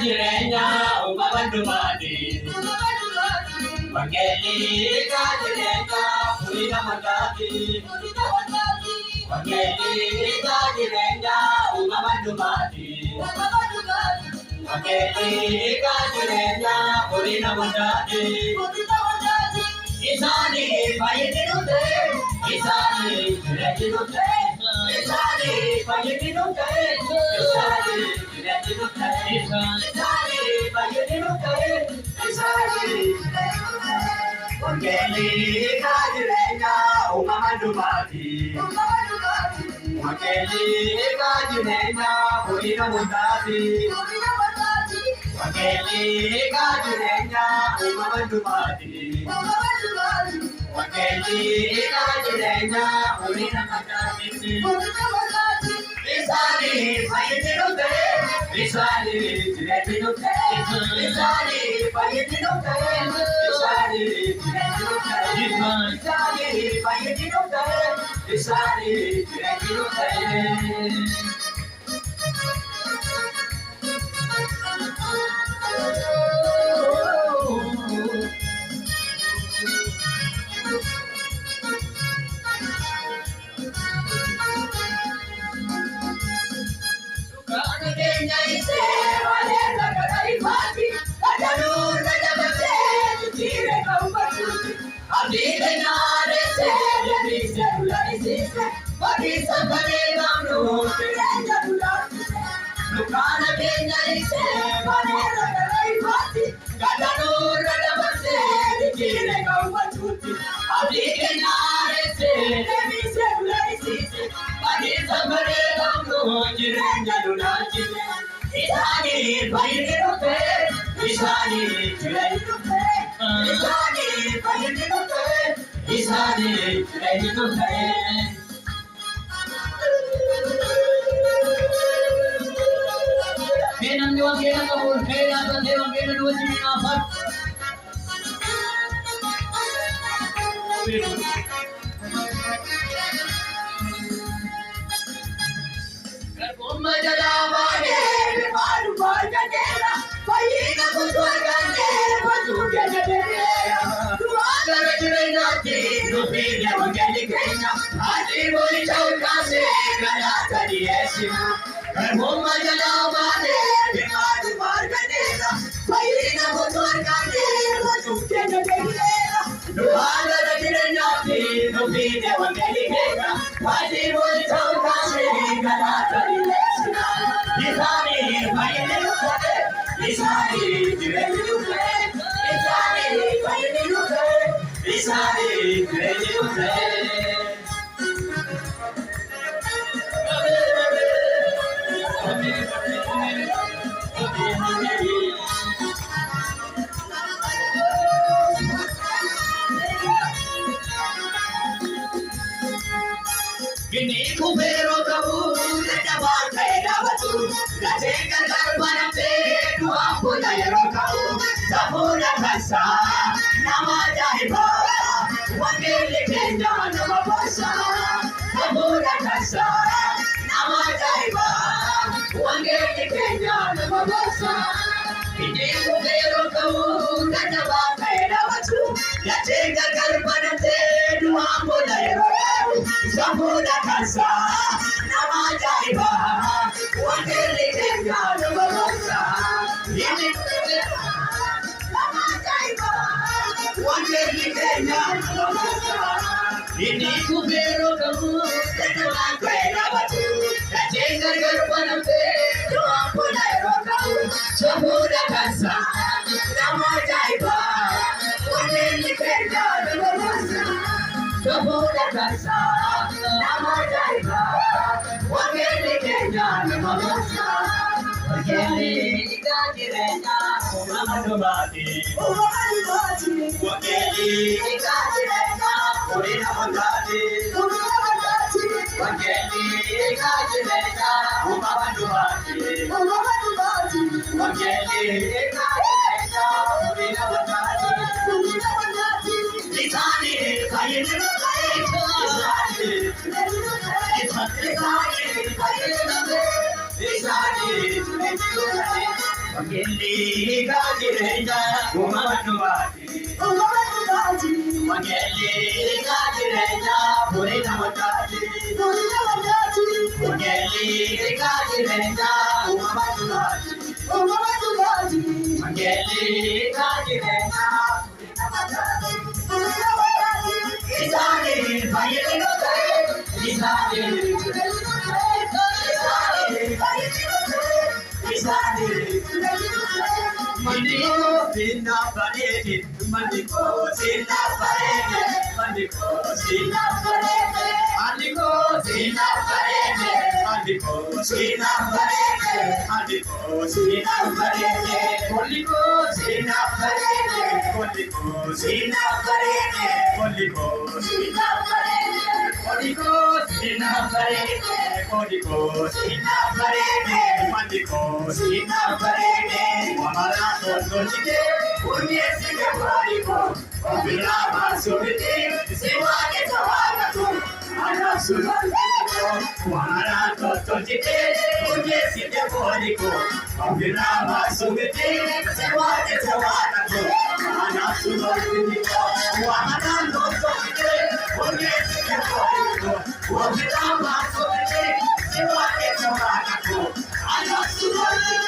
jireenya uumama hundaati. Wangeelli hiikaa jireenya furii hundaati. Wangeelli hiikaa jireenya uumama hundaati. Wangeelli hiikaa jireenya furii hundaati. Isaani fayyadu ta'e, isaani jireenya ta'e, isaani fayyadu ta'e, isaani jireenya ta'e, isaani fayyadu ta'e, isaani jireenya ta'e. Wangeelli hiikaa jireenya uumama hundaati. Wangeelli hiikaa jireenya furii hundaati. Wangeelli hiikaa jireenya uumama hundaati. Wangeelli hiikaa jireenya furii hundaati. Isaani fayyadu ta'e, isaani jireenya ta'e, isaani fayyadu ta'e, isaani jireenya ta'e, isaani fayyadu ta'e, isaani jireenya ta'e. Wangeelli hiikaa jireenya hundaati. Wangeelli hiikaa jireenya furii hundaati. Wangeelli hiikaa jireenya hundaati. Wangeelli hiikaa jireenya furii hundaati. Isaanii fayyadu ta'e isaanii Mandiko sinna parede, mandiko sinna parede, mandiko sinna parede, mandiko sinna parede, mandiko sinna parede, mandiko sinna parede, mandiko sinna parede, mandiko sinna parede, mandiko sinna parede, mandiko sinna parede, mandiko sinna parede, mandiko sinna parede. Wamala tolchite, unyesi ke pariko, obila basubite, sewake tawagato, anasubite. Wamala tolchite, unyesi ke pariko, obila basubite, sewake tawagato, anasubite. Wamala tolchite, unyesi ke pariko, obila basubite, sewake tawagato, anasubite.